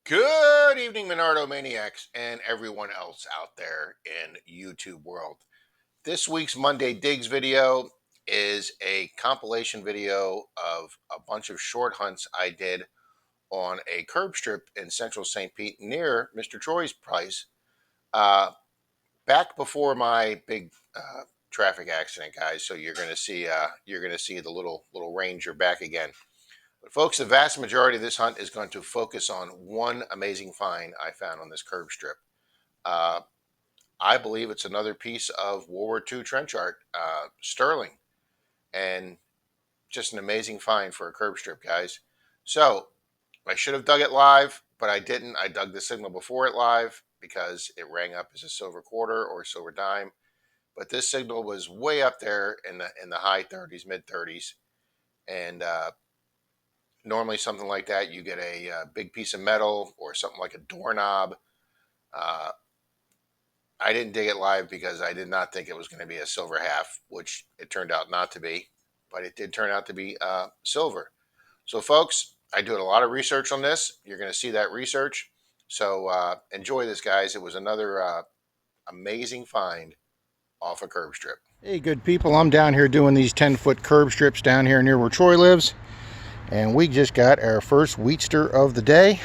Good evening, Minardo Maniacs, and everyone else out there in YouTube world. This week's Monday Digs video is a compilation video of a bunch of short hunts I did on a curb strip in central St. Pete near Mr. Troy's place. Back before my big traffic accident, guys. So you're gonna see the little ranger back again. But folks, the vast majority of this hunt is going to focus on one amazing find I found on this curb strip. Uh, I believe it's another piece of World War II trench art, sterling, and just an amazing find for a curb strip, guys. So I should have dug it live, but I didn't. I dug the signal before it live because it rang up as a silver quarter or a silver dime. But this signal was way up there in the high 30s, mid 30s, and normally something like that, you get a big piece of metal or something like a doorknob. Uh, I didn't dig it live because I did not think it was going to be a silver half, which it turned out not to be, but it did turn out to be silver. So, folks, I did a lot of research on this. You're going to see that research. So enjoy this, guys. It was another amazing find off a curb strip. Hey, good people. I'm down here doing these 10-foot curb strips down here near where Troy lives. And we just got our first Wheatster of the day.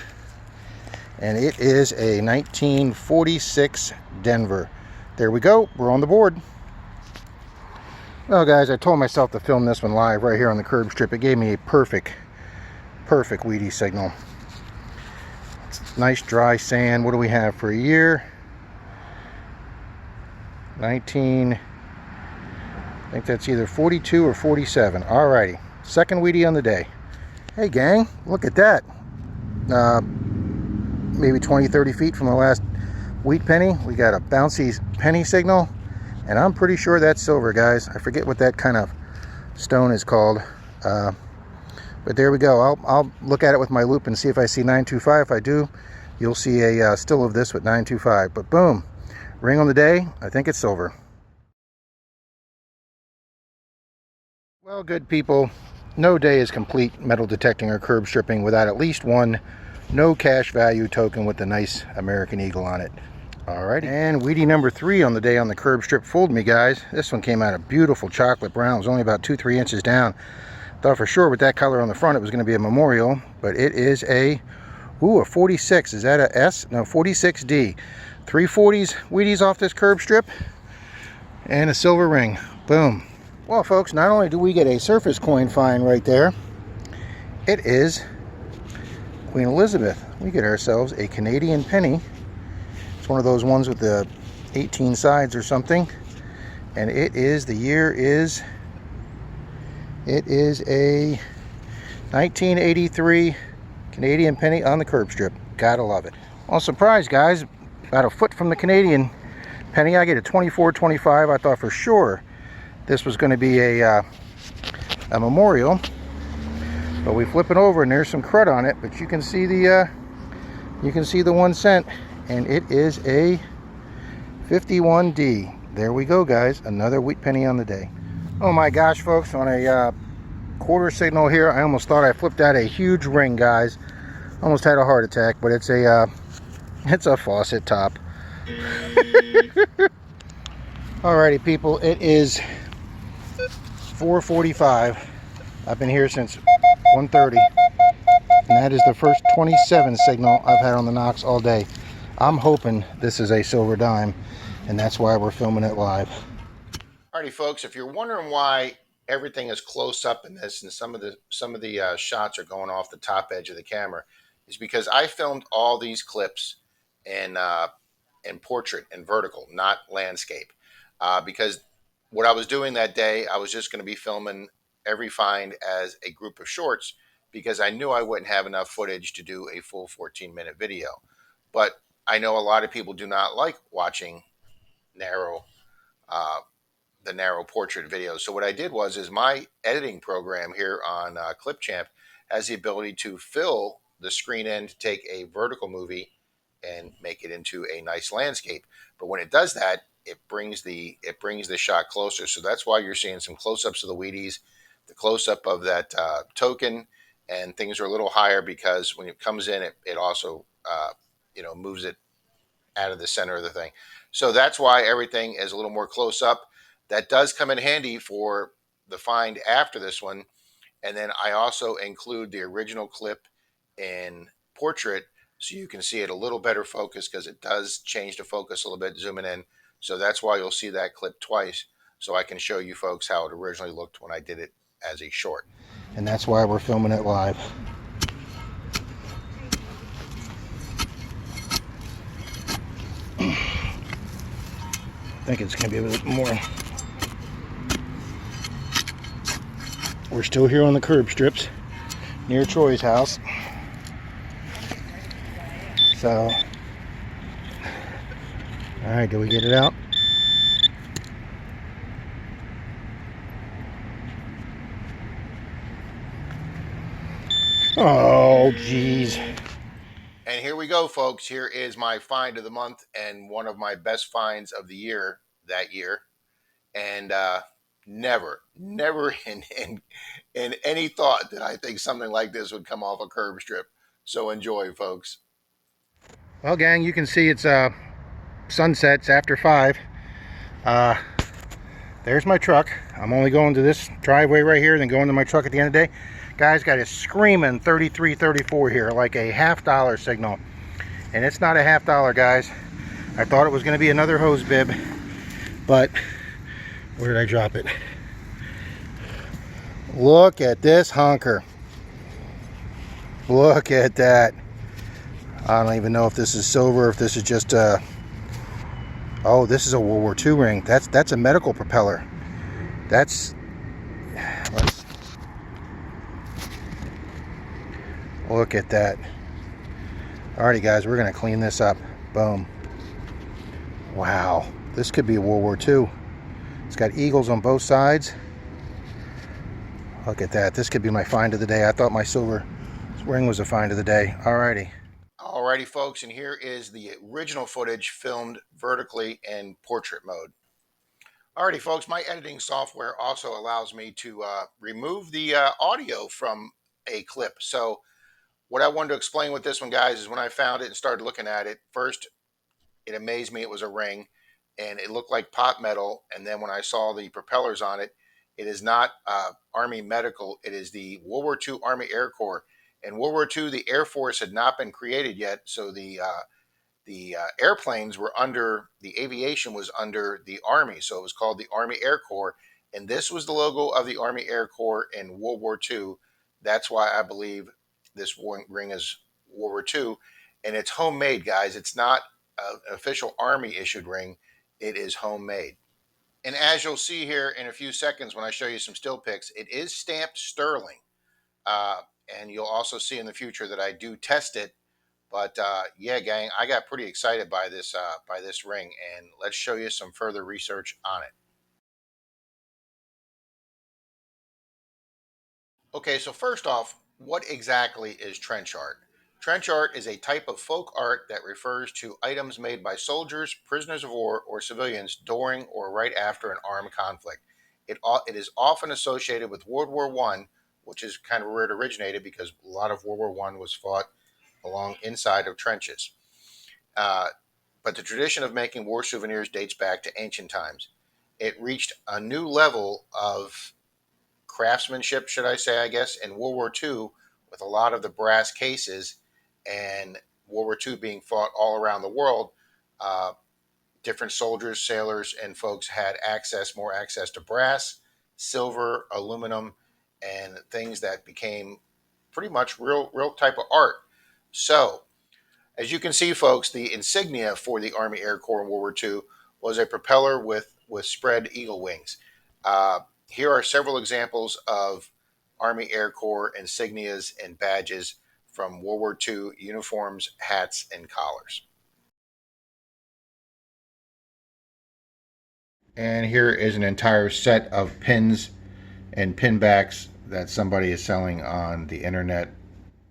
And it is a 1946 Denver. There we go. We're on the board. Well, guys, I told myself to film this one live right here on the curb strip. It gave me a perfect Wheaties signal. It's nice dry sand. What do we have for a year? I think that's either 42 or 47. Alrighty. Second Wheatie on the day. Hey gang, look at that. Maybe 20-30 feet from the last wheat penny, we got a bouncy penny signal, and I'm pretty sure that's silver, guys. I forget what that kind of stone is called, but there we go. I'll look at it with my loop and see if I see 925. If I do, you'll see a still of this with 925. But boom, ring on the day. I think it's silver. Well, good people, no day is complete metal detecting or curb stripping without at least one no cash value token with the nice American Eagle on it. Alrighty, and Wheatie number 3 on the day on the curb strip fooled me, guys. This one came out a beautiful chocolate brown. It was only about 2-3 inches down. Thought for sure with that color on the front it was going to be a memorial, but it is a 46. Is that a S? No, 46D. 340s Wheaties off this curb strip, and a silver ring. Boom. Well, folks, not only do we get a surface coin find right there, it is Queen Elizabeth. We get ourselves a Canadian penny. It's one of those ones with the 18 sides or something, and it is, the year is, it is a 1983 Canadian penny on the curb strip. Gotta love it. Well, surprise, guys, about a foot from the Canadian penny I get a 24.25. I thought for sure this was going to be a memorial, but we flip it over and there's some crud on it. But you can see the 1 cent, and it is a 51D. There we go, guys. Another wheat penny on the day. Oh my gosh, folks! On a quarter signal here, I almost thought I flipped out a huge ring, guys. Almost had a heart attack, but it's a faucet top. Alrighty, people. It is 4:45. I've been here since 1:30, and that is the first 27 signal I've had on the Knox all day. I'm hoping this is a silver dime, and that's why we're filming it live. Alrighty, folks, if you're wondering why everything is close up in this and some of the shots are going off the top edge of the camera, is because I filmed all these clips in portrait and vertical, not landscape, because what I was doing that day, I was just going to be filming every find as a group of shorts because I knew I wouldn't have enough footage to do a full 14-minute video. But I know a lot of people do not like watching the narrow portrait videos. So what I did is my editing program here on Clipchamp has the ability to fill the screen in to take a vertical movie and make it into a nice landscape. But when it does that, it brings the shot closer. So that's why you're seeing some close-ups of the Wheaties, the close-up of that token, and things are a little higher because when it comes in, it also moves it out of the center of the thing. So that's why everything is a little more close up. That does come in handy for the find after this one. And then I also include the original clip in portrait so you can see it a little better focus, because it does change the focus a little bit, zooming in. So that's why you'll see that clip twice, so I can show you folks how it originally looked when I did it as a short. And that's why we're filming it live. I think it's going to be a bit more. We're still here on the curb strips near Troy's house. So, all right, do we get it out? Oh, geez. And here we go, folks. Here is my find of the month and one of my best finds of the year that year. And never in any thought did I think something like this would come off a curb strip. So enjoy, folks. Well, gang, you can see it's sunsets after 5. There's my truck. I'm only going to this driveway right here, then going to my truck at the end of the day. Guys, got a screaming 3334 here, like a $50 signal. And it's not a $50, guys. I thought it was going to be another hose bib, but where did I drop it? Look at this honker. Look at that. I don't even know if this is silver, if this is just oh, this is a World War II ring. That's a medical propeller. Let's look at that. Alrighty, guys, we're gonna clean this up. Boom. Wow, this could be a World War II. It's got eagles on both sides. Look at that. This could be my find of the day. I thought my silver ring was a find of the day. Alrighty. Alrighty, folks, and here is the original footage filmed vertically in portrait mode. Alrighty, folks, my editing software also allows me to remove the audio from a clip. So what I wanted to explain with this one, guys, is when I found it and started looking at it, first, it amazed me. It was a ring, and it looked like pot metal. And then when I saw the propellers on it, it is not Army medical. It is the World War II Army Air Corps. In World War II, the Air Force had not been created yet, so the airplanes were under, the aviation was under the Army, so it was called the Army Air Corps, and this was the logo of the Army Air Corps in World War II. That's why I believe this ring is World War II, and it's homemade, guys. It's not an official Army issued ring. It is homemade. And as you'll see here in a few seconds when I show you some still pics, it is stamped sterling. And you'll also see in the future that I do test it. But yeah, gang, I got pretty excited by this ring, and let's show you some further research on it. Okay, so first off, what exactly is trench art? Trench art is a type of folk art that refers to items made by soldiers, prisoners of war, or civilians during or right after an armed conflict. It is often associated with World War I, which is kind of where it originated, because a lot of World War I was fought along inside of trenches. But the tradition of making war souvenirs dates back to ancient times. It reached a new level of craftsmanship, should I say, I guess, in World War II, with a lot of the brass cases, and World War II being fought all around the world. Different soldiers, sailors, and folks had more access to brass, silver, aluminum, and things that became pretty much real type of art. So, as you can see, folks, the insignia for the Army Air Corps in World War II was a propeller with spread eagle wings. Here are several examples of Army Air Corps insignias and badges from World War II uniforms, hats, and collars. And here is an entire set of pins and pin backs that somebody is selling on the internet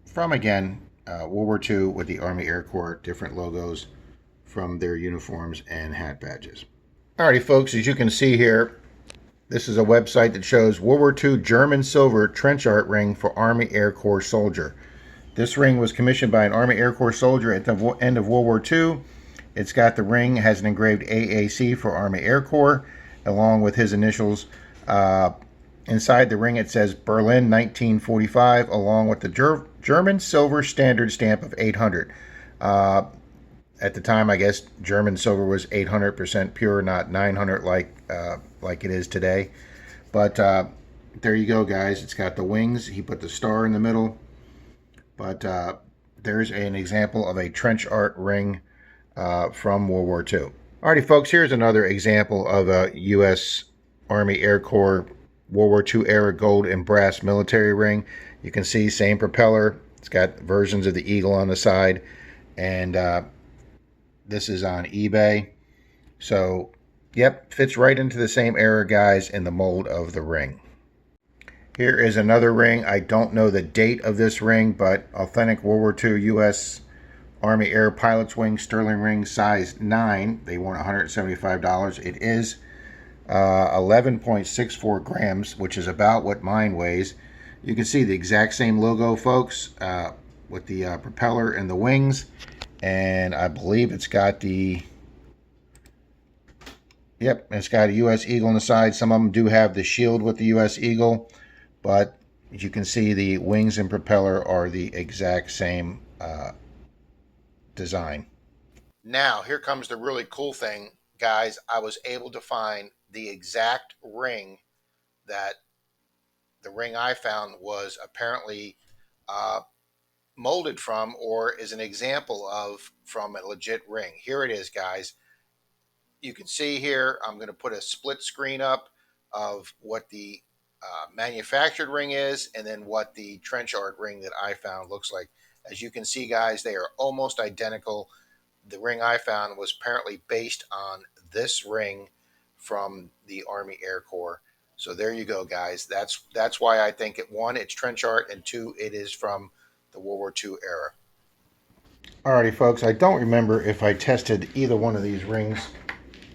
from, again, World War II with the Army Air Corps, different logos from their uniforms and hat badges. Alrighty, folks, as you can see here, this is a website that shows World War II German silver trench art ring for Army Air Corps soldier. This ring was commissioned by an Army Air Corps soldier at the end of World War II. It's got the ring, has an engraved AAC for Army Air Corps, along with his initials. Inside the ring, it says Berlin 1945, along with the German silver standard stamp of 800. At the time, I guess German silver was 800% pure, not 900 like it is today. But there you go, guys. It's got the wings. He put the star in the middle. But there's an example of a trench art ring from World War II. Alrighty, folks, here's another example of a U.S. Army Air Corps World War II era gold and brass military ring. You can see same propeller. It's got versions of the eagle on the side, and this is on eBay. So, yep, fits right into the same era, guys, in the mold of the ring. Here is another ring. I don't know the date of this ring, but authentic World War II U.S. Army Air Pilot's Wing Sterling ring, size 9. They want $175. It is 11.64 grams, which is about what mine weighs. You can see the exact same logo, folks, with the propeller and the wings. And I believe it's got the... Yep, it's got a U.S. Eagle on the side. Some of them do have the shield with the U.S. Eagle. But as you can see, the wings and propeller are the exact same design. Now, here comes the really cool thing, guys. I was able to find the exact ring that the ring I found was apparently molded from, or is an example of, from a legit ring. Here it is, guys. You can see here, I'm going to put a split screen up of what the manufactured ring is, and then what the trench art ring that I found looks like. As you can see, guys, they are almost identical. The ring I found was apparently based on this ring from the Army Air Corps. So there you go, guys. That's why I think it, one, it's trench art, and two, it is from the World War II era. Alrighty, folks, I don't remember if I tested either one of these rings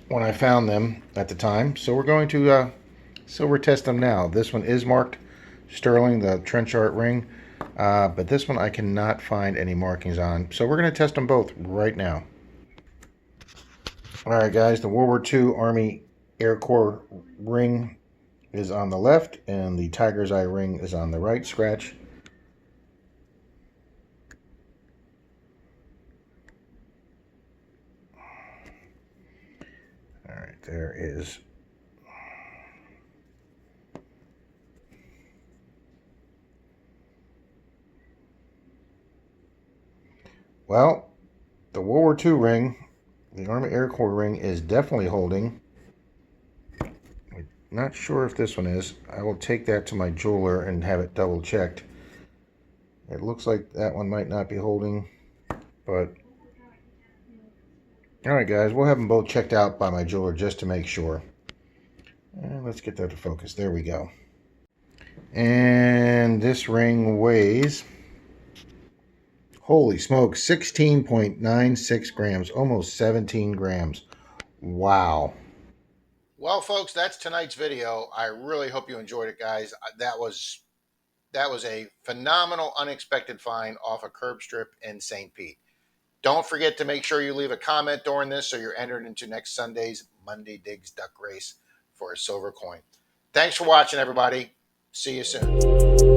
when I found them at the time, so we're going to silver test them now. This one is marked Sterling, the trench art ring, but this one I cannot find any markings on, so we're going to test them both right now. Alright, guys, the World War II Army Air Corps ring is on the left, and the Tiger's Eye ring is on the right. Scratch. Alright, there is. Well, the World War II ring, the Army Air Corps ring, is definitely holding. I'm not sure if this one is. I will take that to my jeweler and have it double checked. It looks like that one might not be holding, but alright, guys, we'll have them both checked out by my jeweler just to make sure. And let's get that to focus. There we go. And this ring weighs, holy smokes, 16.96 grams, almost 17 grams. Wow. Well, folks, that's tonight's video. I really hope you enjoyed it, guys. That was a phenomenal, unexpected find off a curb strip in St. Pete. Don't forget to make sure you leave a comment during this so you're entered into next Sunday's Monday Digs Duck Race for a silver coin. Thanks for watching, everybody. See you soon.